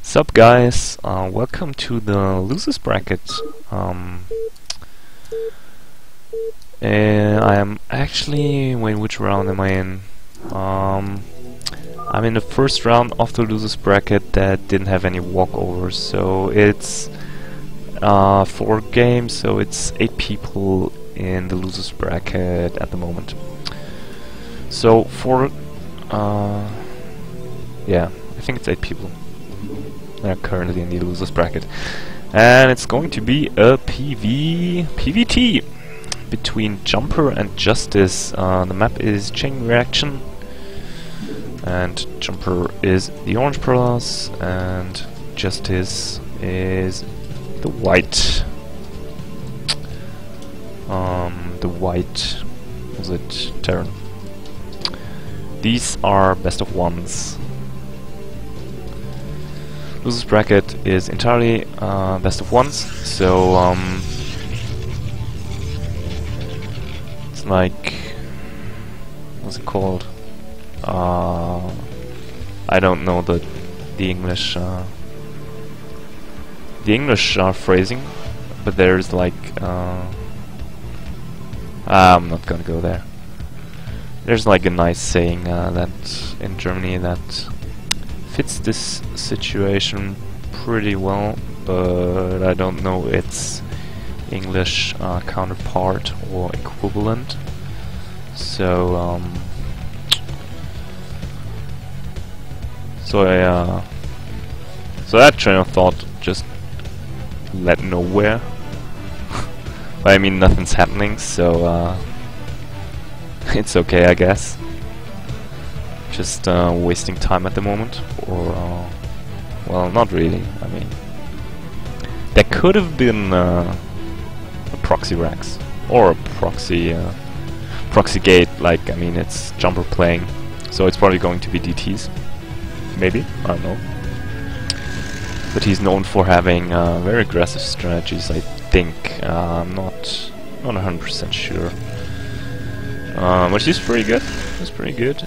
Sup guys, welcome to the losers bracket. I am actually, wait, which round am I in? I'm in the first round of the losers bracket that didn't have any walkovers, so it's 4 games, so it's 8 people in the losers bracket at the moment. So yeah, I think it's 8 people currently in the losers bracket, and it's going to be a PVT between Jumper and Justice. The map is Chain Reaction, and Jumper is the orange plus, and Justice is the white. Was it Terran? These are best of ones. Losers bracket is entirely best of ones, so it's like, what's it called? I don't know the English phrasing, but there's like I'm not gonna go there. There's like a nice saying that in Germany that fits this situation pretty well, but I don't know its English counterpart or equivalent. So so that train of thought just led nowhere. But I mean, nothing's happening, so it's okay, I guess. Just wasting time at the moment, or well, not really. I mean, there could have been a proxy Rex or a proxy gate. Like, I mean, it's Jumper playing, so it's probably going to be DTs. Maybe, I don't know. But he's known for having very aggressive strategies, I think. I'm not 100% sure. But he's pretty good. He's pretty good.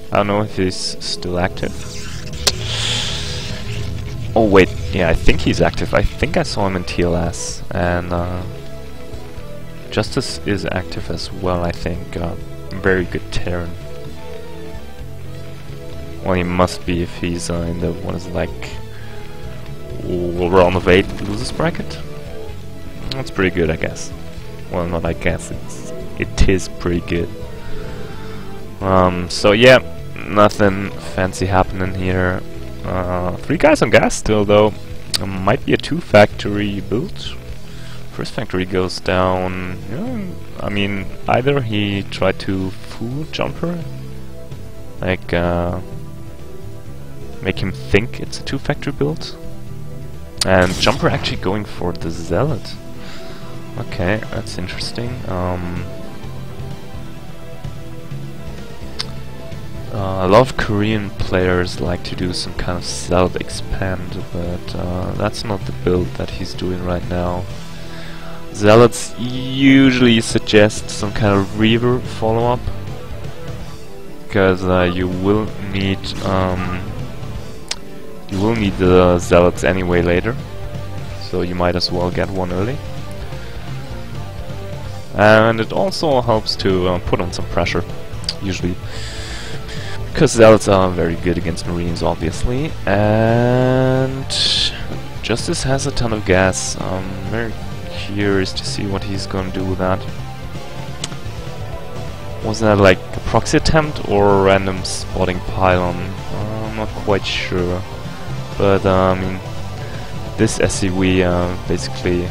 I don't know if he's still active. Oh wait, yeah, I think he's active. I think I saw him in TLS, and Justice is active as well, I think. Very good Terran. Well, he must be if he's in the, what is it, like, round of 8 losers bracket? That's pretty good, I guess. Well, not I guess, it is pretty good. So yeah, nothing fancy happening here. 3 guys on gas still, though. Might be a 2 factory build. First factory goes down. Yeah, I mean, either he tried to fool Jumper, like make him think it's a 2 factory build, and Jumper actually going for the Zealot. Okay, that's interesting. A lot of Korean players like to do some kind of Zealot expand, but that's not the build that he's doing right now. Zealots usually suggest some kind of Reaver follow-up, because you will need the Zealots anyway later, so you might as well get one early. And it also helps to put on some pressure, usually, because Zealots are very good against Marines, obviously. And Justice has a ton of gas. I'm very curious to see what he's going to do with that. Was that like a proxy attempt or a random spotting pylon? I'm not quite sure. But I mean, this SCV basically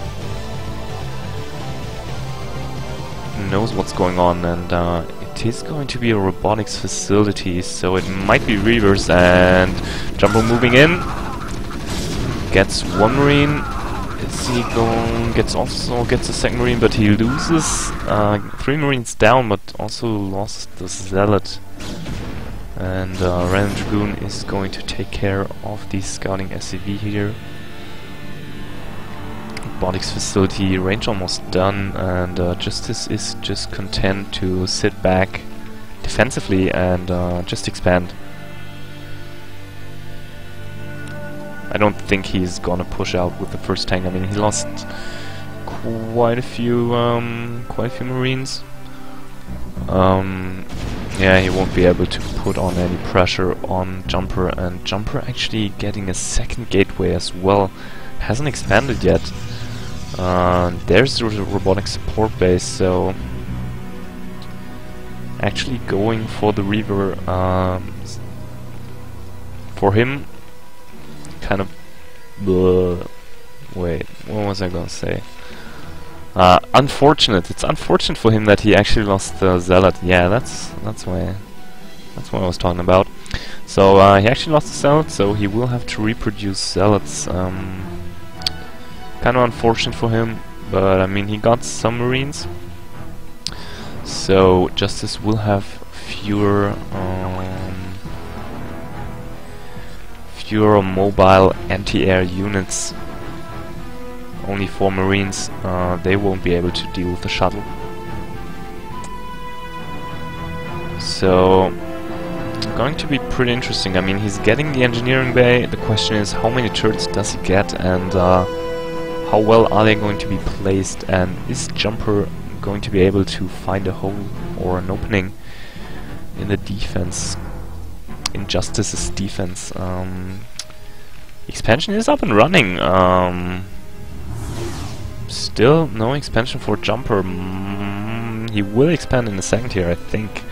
knows what's going on, and it is going to be a robotics facility, so it might be Reavers. And Jumper moving in, gets 1 Marine. Is he going? Gets a 2nd Marine, but he loses 3 Marines down, but also lost the Zealot. And Random Dragoon is going to take care of the scouting SCV here. Robotics facility, range almost done, and Justice is just content to sit back defensively and just expand. I don't think he's gonna push out with the first tank. I mean, he lost quite a few Marines. Yeah, he won't be able to put on any pressure on Jumper, and Jumper actually getting a second gateway as well. Hasn't expanded yet. There's the robotic support base, so actually going for the Reaver for him kind of wait, what was I gonna say? Unfortunate. It's unfortunate for him that he actually lost the Zealot. Yeah, that's what I was talking about. So he actually lost the Zealot, so he will have to reproduce Zealots. Kind of unfortunate for him, but I mean he got some Marines, so Justice will have fewer mobile anti-air units. Only 4 Marines, they won't be able to deal with the shuttle. So, going to be pretty interesting. I mean, he's getting the engineering bay. The question is, how many turrets does he get, and how well are they going to be placed, and is Jumper going to be able to find a hole or an opening in the defense, in Justice's defense? Expansion is up and running. Still no expansion for Jumper. He will expand in a second here, I think.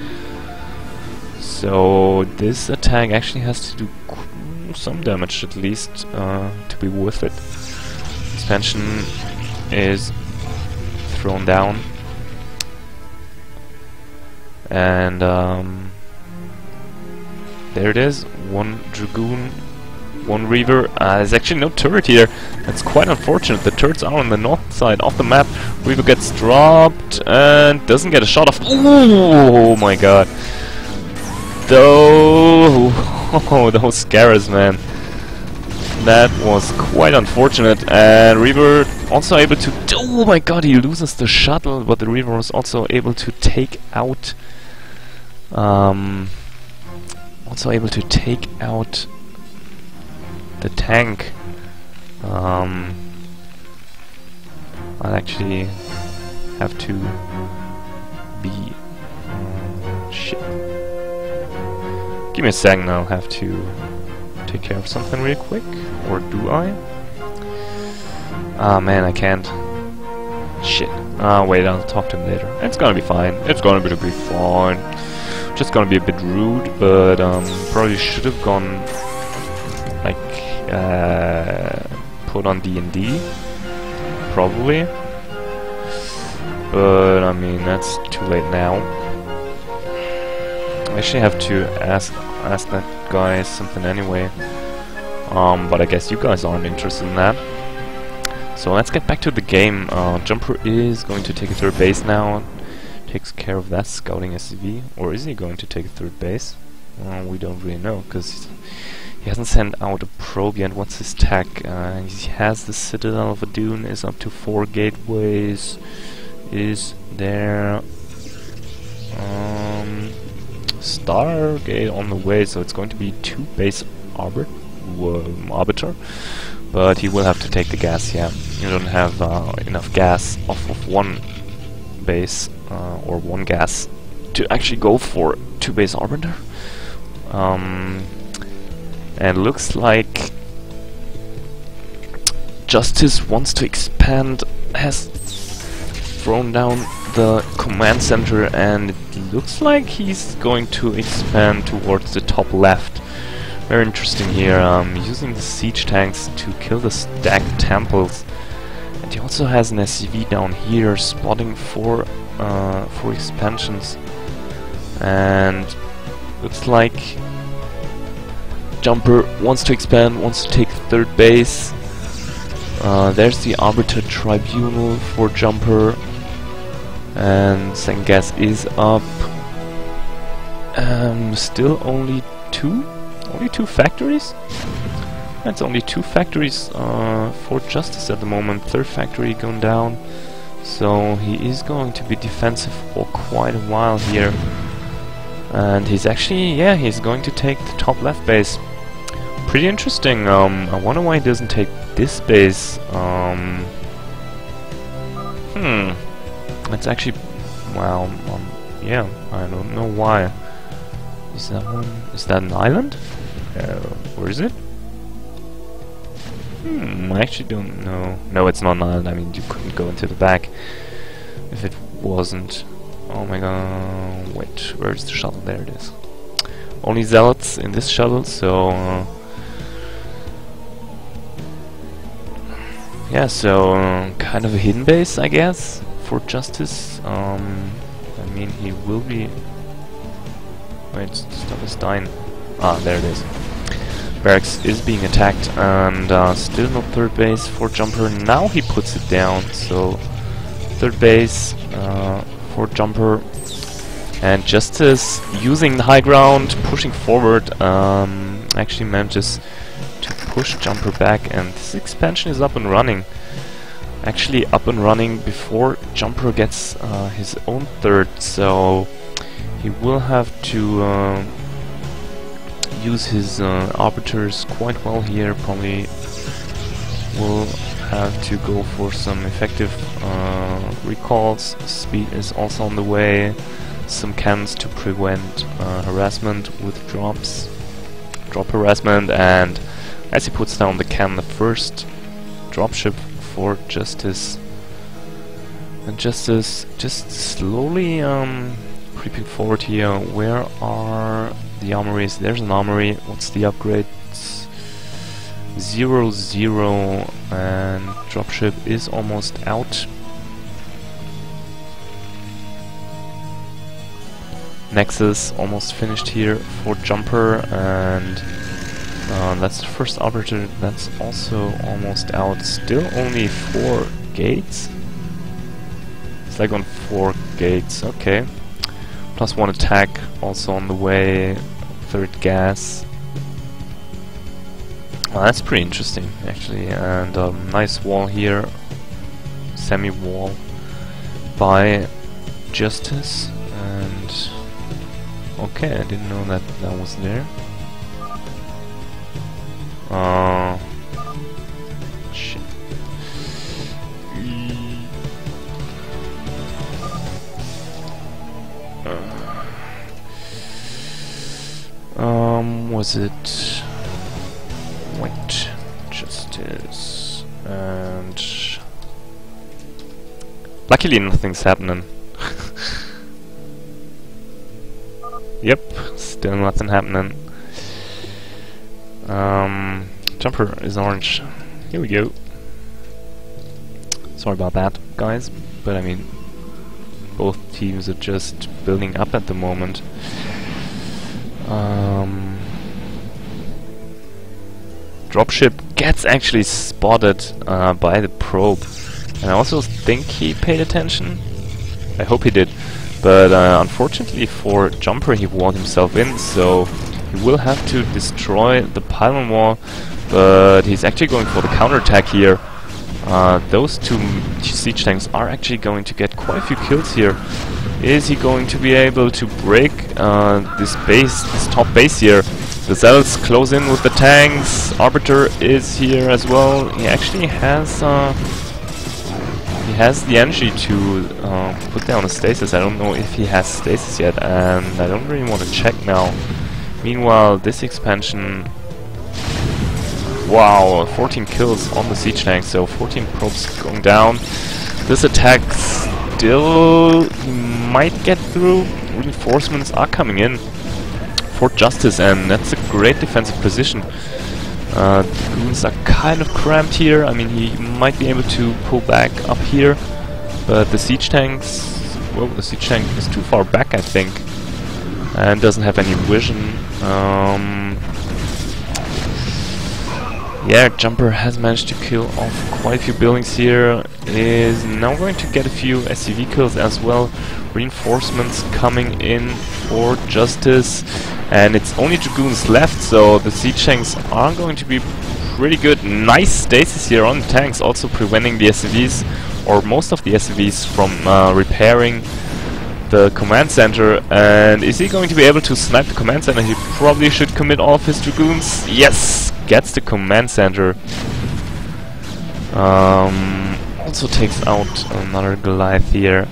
So this attack actually has to do some damage at least to be worth it. Expansion is thrown down, and there it is. 1 Dragoon, 1 Reaver. There's actually no turret here. That's quite unfortunate. The turrets are on the north side of the map. Reaver gets dropped and doesn't get a shot off. Oh my god. Those scares, man. That was quite unfortunate. And Reaver also able to... Oh my god, he loses the shuttle, but the Reaver was also able to take out... the tank. I'll actually have to be... shit. Give me a second, I'll have to take care of something real quick. Or do I? Ah man, I can't. Shit. Wait, I'll talk to him later. It's gonna be fine. It's gonna be fine. Just gonna be a bit rude, but probably should have gone like put on D&D, probably. But I mean that's too late now. I actually have to ask that guy something anyway. But I guess you guys aren't interested in that. So let's get back to the game. Jumper is going to take a 3rd base now. Takes care of that scouting SCV, or is he going to take a 3rd base? We don't really know, because he hasn't sent out a probe yet. What's his tech? He has the Citadel of Adun, is up to 4 gateways, is there Stargate on the way, so it's going to be 2 base arbiter, but he will have to take the gas. Yeah, you don't have enough gas off of 1 base or 1 gas to actually go for 2 base arbiter. And looks like Justice wants to expand, has thrown down the command center, and it looks like he's going to expand towards the top left. Very interesting here, using the siege tanks to kill the stacked temples. And he also has an SCV down here, spotting for expansions. And looks like Jumper wants to expand, wants to take 3rd base. There's the Arbiter Tribunal for Jumper. And 2nd gas is up. Still only 2? Only 2 factories? That's only 2 factories for Justice at the moment. 3rd factory going down. So he is going to be defensive for quite a while here. And he's actually, yeah, he's going to take the top left base. pretty interesting. I wonder why he doesn't take this base. It's actually... Well, yeah, I don't know why. Is that one... Is that an island? Where is it? I actually don't know. No, it's not an island. I mean, you couldn't go into the back if it wasn't. Oh my god. Wait, where's the shuttle? There it is. Only zealots in this shuttle, so... yeah, so kind of a hidden base, I guess, for Justice. I mean, he will be... Wait, stuff is dying. Ah, there it is. Barracks is being attacked, and still no third base for Jumper. Now he puts it down, so third base for Jumper. And Justice, using the high ground, pushing forward, actually manages to push Jumper back, and this expansion is up and running. Actually up and running before Jumper gets his own third, so he will have to use his arbiters quite well here. Probably will have to go for some effective recalls. Speed is also on the way. Some cannons to prevent harassment with drops. Drop harassment, and as he puts down the cannon, the first dropship for Justice. And Justice just slowly creeping forward here. Where are the armories? There's an armory. What's the upgrade? 0-0, and dropship is almost out. Nexus almost finished here for Jumper, and that's the first arbiter. That's also almost out. Still only 4 gates. It's like on 4 gates. Okay. +1 attack also on the way. Third gas. Well, that's pretty interesting actually, and nice wall here. Semi-wall by Justice, and okay, I didn't know that that was there. Shit. Was it... Wait, Justice, and... Luckily nothing's happening. Yep, still nothing happening. Jumper is orange. Here we go. Sorry about that, guys, but I mean, both teams are just building up at the moment. Dropship gets actually spotted by the probe, and I also think he paid attention. I hope he did, but unfortunately for Jumper, he walled himself in, so he will have to destroy the pylon wall. But he's actually going for the counterattack here. Those 2 siege tanks are actually going to get quite a few kills here. Is he going to be able to break this base, this top base here? The zealots close in with the tanks. Arbiter is here as well. He actually has the energy to put down a stasis. I don't know if he has stasis yet, and I don't really want to check now. Meanwhile, this expansion... Wow, 14 kills on the siege tank, so 14 probes going down. This attack still might get through. Reinforcements are coming in for Justice, and that's a great defensive position. The goons are kind of cramped here. I mean, he might be able to pull back up here, but the siege tanks... Well, the siege tank is too far back, I think, and doesn't have any vision. Yeah, Jumper has managed to kill off quite a few buildings here. Is now going to get a few SCV kills as well. Reinforcements coming in for Justice, and it's only Dragoons left, so the siege tanks are going to be pretty good. Nice stasis here on the tanks, also preventing the SCVs, or most of the SCVs, from repairing the command center. And is he going to be able to snipe the command center? He probably should commit all of his Dragoons. Yes! gets the command center. Also takes out another Goliath here.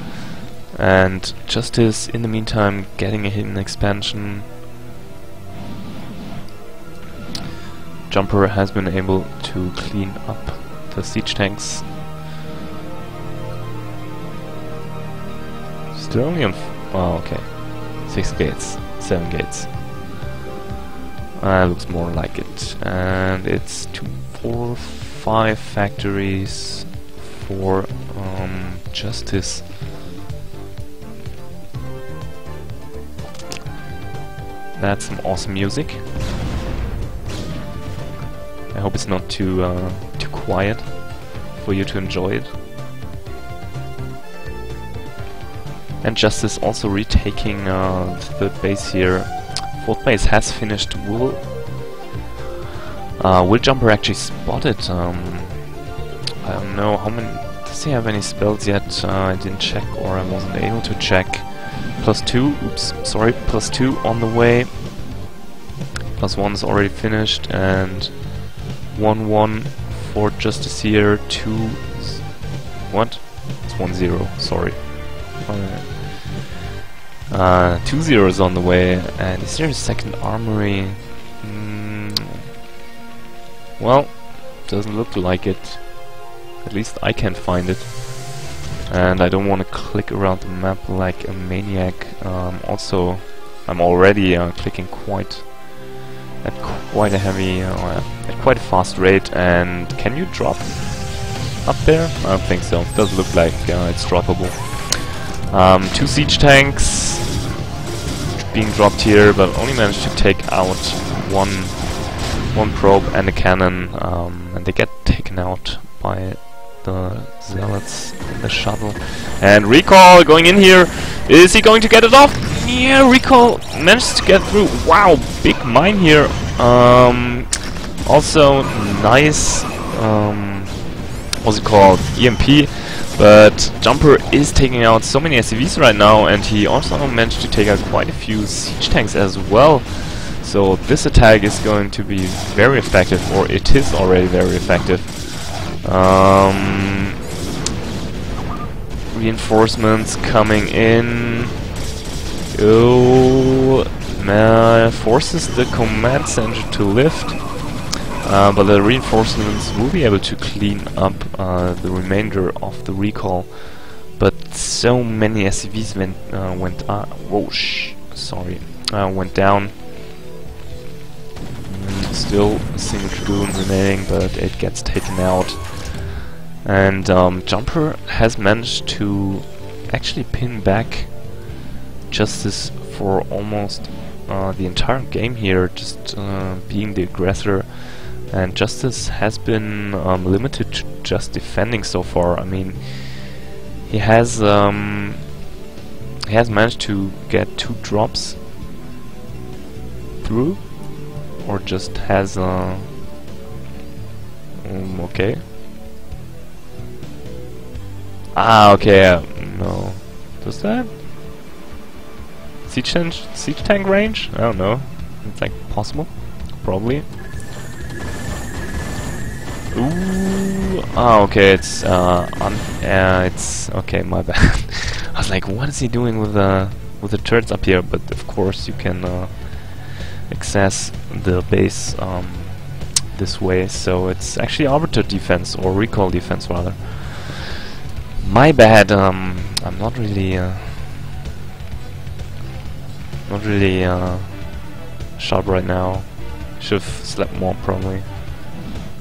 And Justice, in the meantime, getting a hidden expansion. Jumper has been able to clean up the siege tanks. Still only on... oh, okay. 6 gates. 7 gates. Looks more like it. And it's 2, 4, 5 factories for Justice. That's some awesome music. I hope it's not too quiet for you to enjoy it. And Justice also retaking the third base here. Fourth base has finished. Will Jumper actually spot it? I don't know how many. Does he have any spells yet? I didn't check, or I wasn't able to check. +2. Oops, sorry. +2 on the way. +1 is already finished, and 1-1 for Justice here. 2. What? It's 1-0. Sorry. 2 zeros on the way. And is there a second armory? Well, doesn't look like it. At least I can't find it. And I don't want to click around the map like a maniac. Also, I'm already clicking at quite a heavy, at quite a fast rate. And can you drop up there? I don't think so. Doesn't look like it's droppable. 2 siege tanks being dropped here, but only managed to take out one probe and a cannon, and they get taken out by the zealots in the shuttle. And Recall going in here. Is he going to get it off? Yeah, Recall managed to get through. Wow, big mine here. Also nice, what's it called? EMP. But Jumper is taking out so many SCVs right now, and he also managed to take out quite a few siege tanks as well. So this attack is going to be very effective, or it is already very effective. Reinforcements coming in. Oh, forces the command center to lift. But the reinforcements will be able to clean up the remainder of the recall. But so many SCVs went down. Still a single dragoon remaining, but it gets taken out. And Jumper has managed to actually pin back Justice for almost the entire game here, just being the aggressor. And Justice has been limited to just defending so far. I mean, he has managed to get 2 drops through, or just has okay. Okay. No, does that siege tank range? I don't know. It's like possible, probably. Ooh, okay, it's okay, my bad. I was like, what is he doing with the turrets up here? But of course you can access the base this way, so it's actually arbiter defense, or recall defense rather. My bad, I'm not really sharp right now. Should've slept more probably.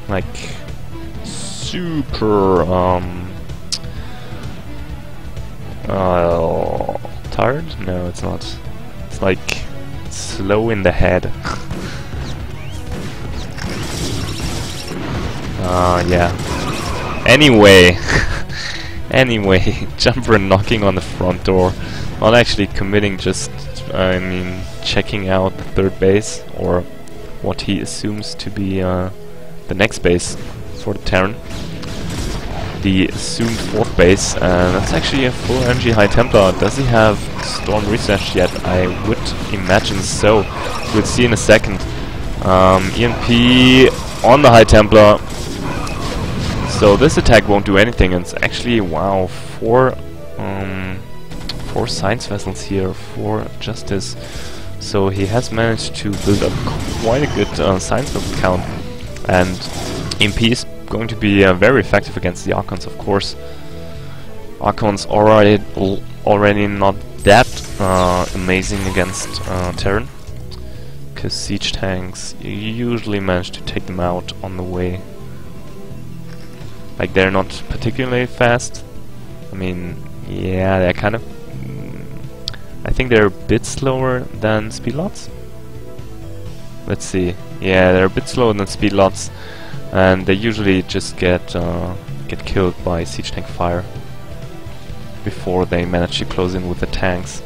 Like super tired? No, it's not. It's like slow in the head. Yeah. Anyway, Jumper knocking on the front door, not actually committing, just I mean checking out the third base, or what he assumes to be the next base for the Terran. The assumed fourth base, and that's actually a full energy High Templar. Does he have Storm Research yet? I would imagine so. We'll see in a second. EMP on the High Templar. So this attack won't do anything. It's actually, wow, four science vessels here for Justice. So he has managed to build up quite a good science vessel count. And EMP is going to be very effective against the Archons, of course. Archons already not that amazing against Terran, because siege tanks usually manage to take them out on the way. Like, they're not particularly fast. I mean, yeah, they're kind of... I think they're a bit slower than speedlots. Let's see. Yeah, they're a bit slower than speedlots, and they usually just get killed by siege tank fire before they manage to close in with the tanks.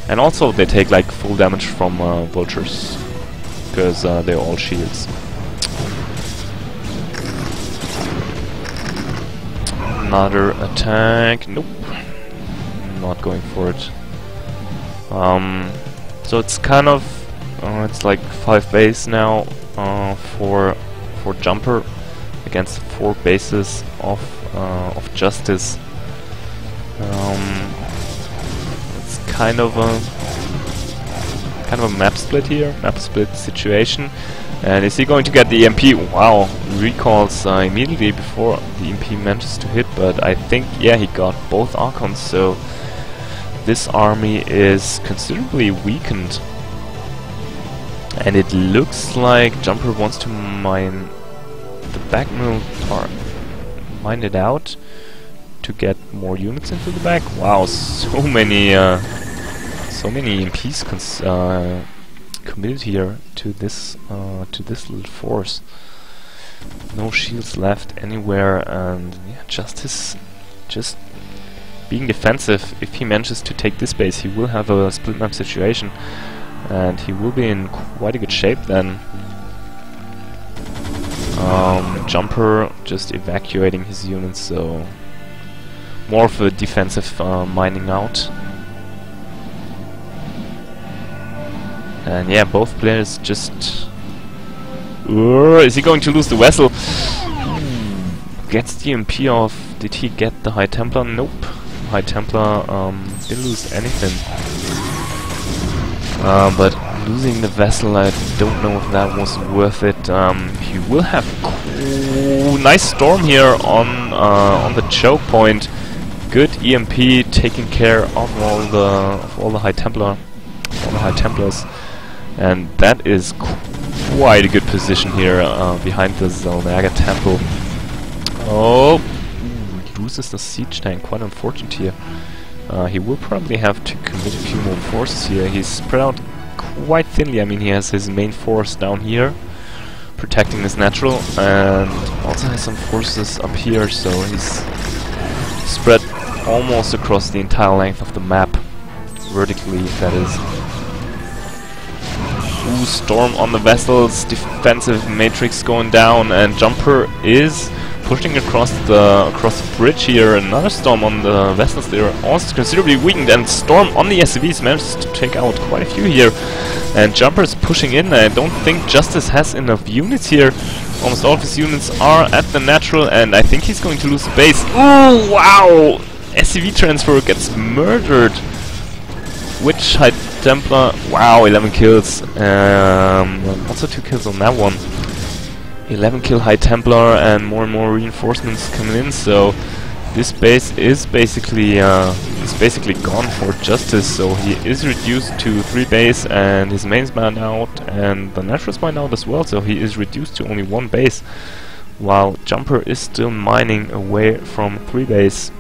And also they take like full damage from vultures, because they're all shields. Another attack. Nope. Not going for it. So it's kind of it's like 5 base now for Jumper against 4 bases of Justice. It's kind of a map split here, map split situation. And is he going to get the EMP? Wow, recalls immediately before the EMP manages to hit, but I think, yeah, he got both Archons, so this army is considerably weakened. And it looks like Jumper wants to mine the back mill part, mine it out to get more units into the back. Wow, so many EMPs committed here to this little force. No shields left anywhere, and yeah, Justice just being defensive. If he manages to take this base, he will have a split map situation, and he will be in quite a good shape then. Jumper just evacuating his units, so more of a defensive mining out. And yeah, both players just... is he going to lose the vessel? Gets the EMP off. Did he get the High Templar? Nope. High Templar didn't lose anything. But losing the vessel, I don't know if that was worth it. He will have nice storm here on the choke point. Good EMP taking care of all the High Templars, and that is quite a good position here behind the Zelnaga Temple. Oh, loses the siege tank. Quite unfortunate here. He will probably have to commit a few more forces here. He's spread out quite thinly. I mean, he has his main force down here, protecting his natural, and also has some forces up here, so he's spread almost across the entire length of the map, vertically, that is. Ooh, storm on the vessels, defensive matrix going down, and Jumper is pushing across the bridge here. Another storm on the vessels. They're also considerably weakened, and storm on the SCVs manages to take out quite a few here. And Jumper is pushing in. I don't think Justice has enough units here. Almost all of his units are at the natural, and I think he's going to lose the base. Ooh, wow! SCV transfer gets murdered. Which High Templar? Wow, 11 kills. Also 2 kills on that one. 11 kill High Templar, and more reinforcements coming in. So this base is basically gone for Justice. So he is reduced to 3 base, and his main's mined out, and the natural's mined out as well. So he is reduced to only 1 base, while Jumper is still mining away from 3 base.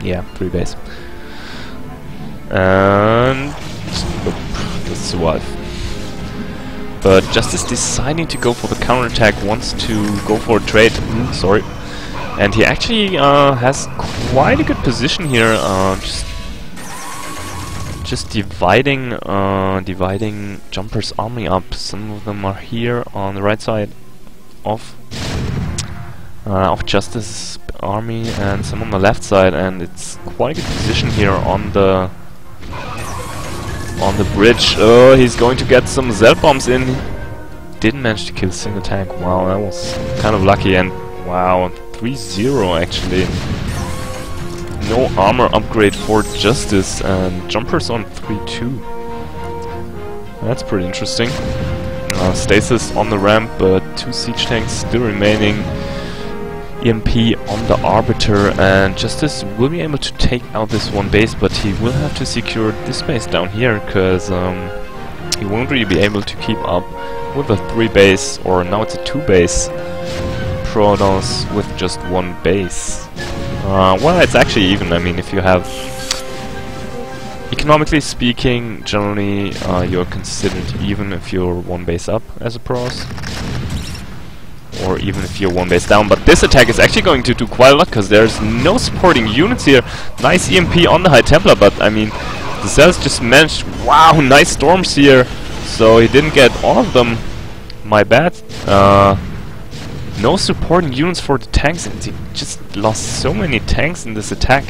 Yeah, 3 base. And nope, doesn't survive. But Justice deciding to go for the counterattack, wants to go for a trade. Sorry. And he actually has quite a good position here. Just dividing Jumper's army up. Some of them are here on the right side of Justice's army, and some on the left side, and it's quite a good position here on the on the bridge. Oh, he's going to get some Zell bombs in. Didn't manage to kill a single tank. Wow, that was kind of lucky. And wow, 3-0 actually. No armor upgrade for Justice, and Jumper's on 3-2. That's pretty interesting. Stasis on the ramp, but 2 siege tanks still remaining. EMP on the Arbiter, and Justice will be able to take out this one base, but he will have to secure this base down here, because he won't really be able to keep up with a 3 base, or now it's a 2 base Protoss with just 1 base. Well, it's actually even. I mean, if you have, economically speaking, generally you're considered even if you're 1 base up as a Protoss, or even if you're 1 base down. But this attack is actually going to do quite a lot, because there's no supporting units here. Nice EMP on the High Templar, but I mean, the cells just managed. Wow, nice storms here. So he didn't get all of them. My bad. No supporting units for the tanks, and he just lost so many tanks in this attack.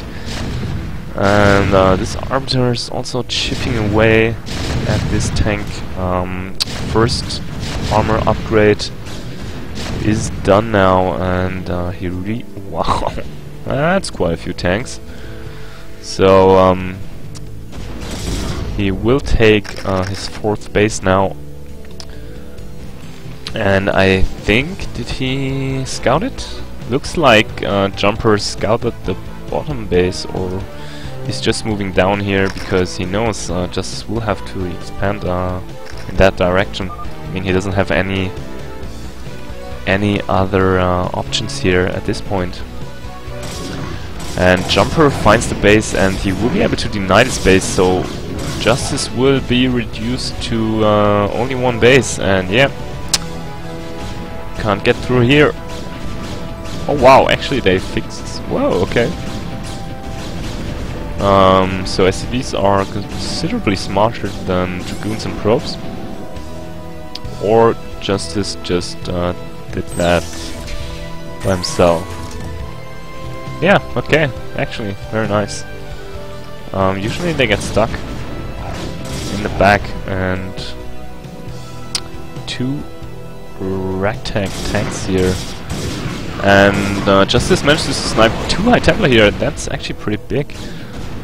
And this Arbiter is also chipping away at this tank. First armor upgrade is done now, and wow, that's quite a few tanks. So he will take his 4th base now. And I think, did he scout it? Looks like Jumper scouted the bottom base, or he's just moving down here because he knows Justice will have to expand in that direction. I mean, he doesn't have any other options here at this point. And Jumper finds the base, and he will be able to deny this base, so Justice will be reduced to only 1 base, and yeah, can't get through here. Oh wow, actually they fixed. Whoa, okay. So SCVs are considerably smarter than Dragoons and Probes. Or Justice just did that by himself. Yeah, okay, actually, very nice. Usually they get stuck in the back, and 2 ragtag tanks here, and Justice managed to snipe 2 High Templar here. That's actually pretty big.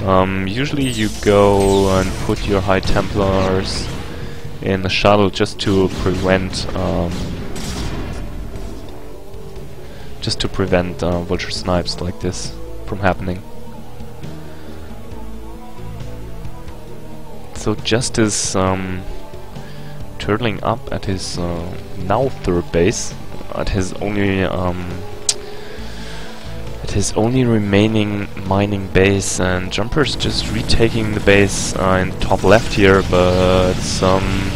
Usually you go and put your High Templars in the shuttle just to prevent vulture snipes like this from happening. So Justice turtling up at his now 3rd base, at his only remaining mining base, and Jumper's just retaking the base in the top left here, but some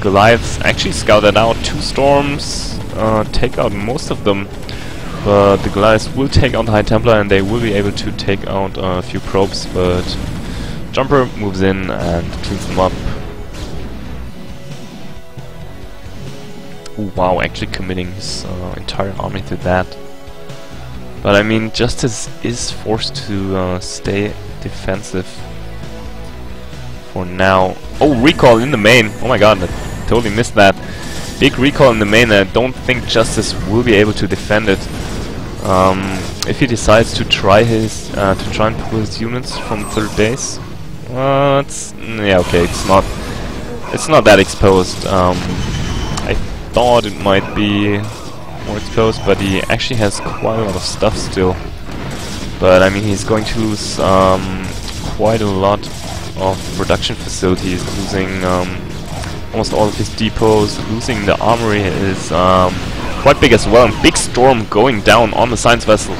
Goliaths actually scouted out 2 storms, take out most of them, but the Goliaths will take out the High Templar, and they will be able to take out a few probes, but Jumper moves in and cleans them up. Ooh, wow, actually committing his entire army to that. But I mean, Justice is forced to stay defensive for now. Oh, recall in the main! Oh my god, I totally missed that. Big recall in the main, and I don't think Justice will be able to defend it. If he decides to try and pull his units from 3rd base. Yeah, okay, it's not that exposed. I thought it might be more exposed, but he actually has quite a lot of stuff still. But I mean, he's going to lose quite a lot of production facilities, losing almost all of his depots, losing the armory is quite big as well. And big storm going down on the science vessel.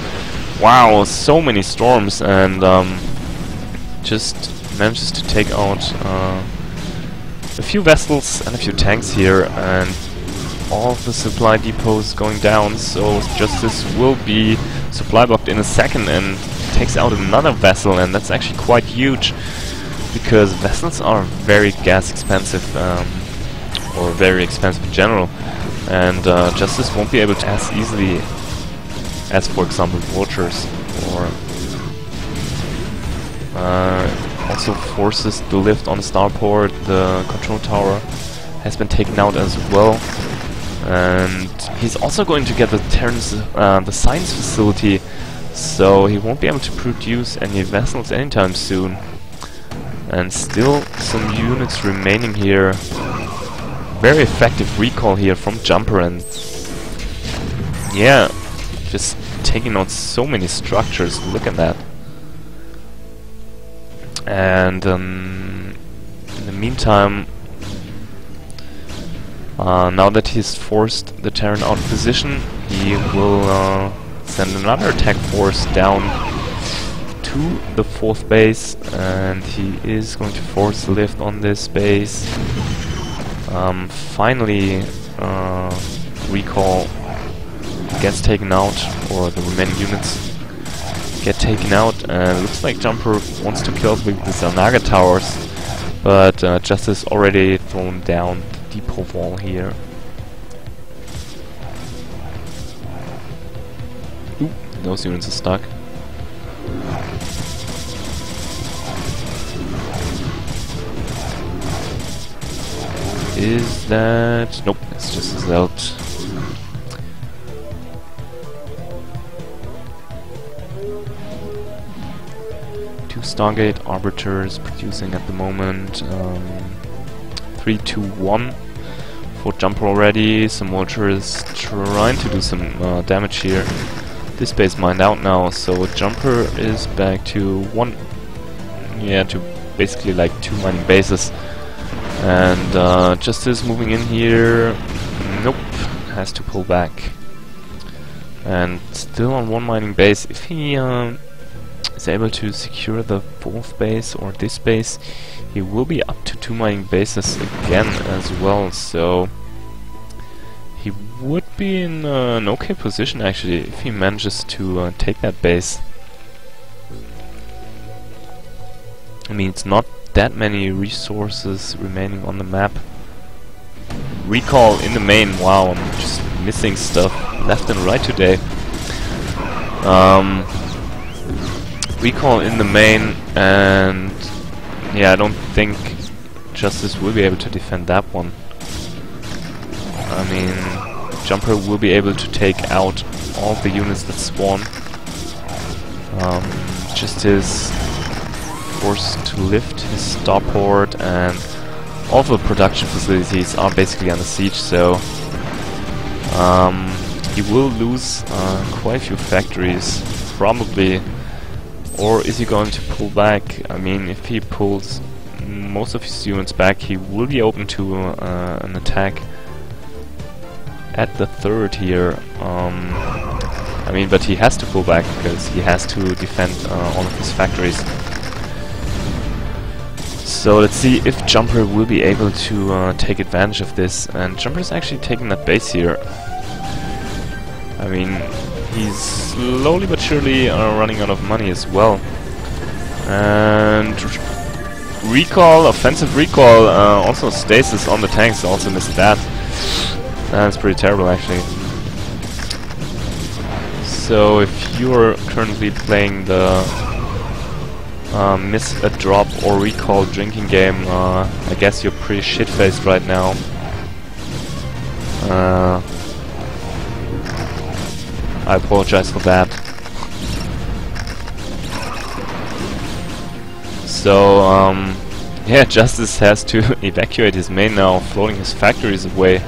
Wow, so many storms, and just manages to take out a few vessels and a few tanks here, and all of the supply depots going down, so Justice will be supply blocked in a second and takes out another vessel, and that's actually quite huge, because vessels are very gas expensive, or very expensive in general, and Justice won't be able to as easily as, for example, vultures, or also forces the lift on the starport. The control tower has been taken out as well. And he's also going to get the the science facility, so he won't be able to produce any vessels anytime soon. And still some units remaining here. Very effective recall here from Jumper, and yeah, just taking out so many structures. Look at that. And in the meantime, now that he's forced the Terran out of position, he will send another attack force down to the 4th base, and he is going to force the lift on this base. Finally, recall gets taken out, or the remaining units get taken out, and looks like Jumper wants to kill with the Zanaga towers, but Justice already thrown down the depot wall here. Ooh, those units are stuck. Is that... nope, it's just a Zelt. Two Stargate Arbiters producing at the moment. 3, 2, 1 for Jumper already. Some Vultures trying to do some damage here. This base mined out now, so Jumper is back to to basically like 2 mining bases. And Justice moving in here, nope, has to pull back. And still on 1 mining base. If he is able to secure the 4th base or this base, he will be up to 2 mining bases again as well, so he would be in an okay position actually if he manages to take that base. I mean, it's not that many resources remaining on the map. Recall in the main. Wow, I'm just missing stuff left and right today. Recall in the main, and yeah, I don't think Justice will be able to defend that one. I mean, Jumper will be able to take out all the units that spawn. Justice forced to lift his starport, and all the production facilities are basically under siege, so he will lose quite a few factories, probably. Or is he going to pull back? I mean, if he pulls most of his units back, he will be open to an attack at the 3rd here. I mean, but he has to pull back because he has to defend all of his factories. So let's see if Jumper will be able to take advantage of this. And Jumper is actually taking that base here. I mean, he's slowly but surely running out of money as well. And recall, offensive recall, also stasis on the tanks, also missed that. That's pretty terrible actually. So if you're currently playing the miss a drop or recall drinking game, I guess you're pretty shit-faced right now. I apologize for that. So, yeah, Justice has to evacuate his main now, floating his factories away.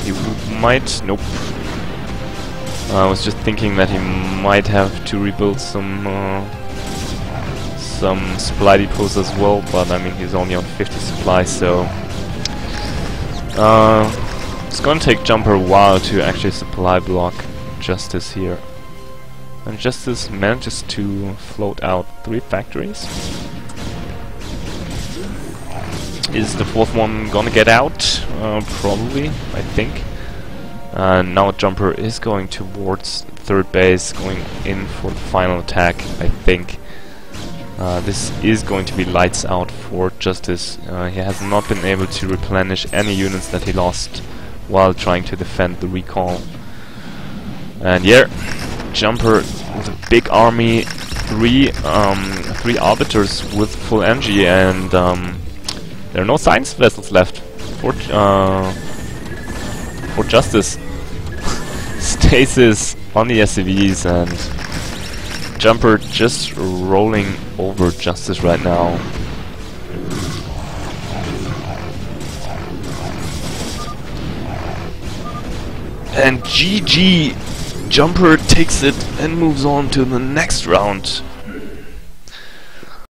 He might... nope. I was just thinking that he might have to rebuild some supply depots as well, but I mean, he's only on 50 supply, so it's gonna take Jumper a while to actually supply block Justice here. And Justice manages to float out 3 factories. Is the 4th one gonna get out? Probably, I think. Now Jumper is going towards 3rd base, going in for the final attack, I think. This is going to be lights out for Justice. He has not been able to replenish any units that he lost while trying to defend the recall. And yeah, Jumper with a big army, 3 3 arbiters with full energy, and there are no science vessels left for Justice. Stasis on the SCVs, and Jumper just rolling over Justice right now. And GG! Jumper takes it and moves on to the next round.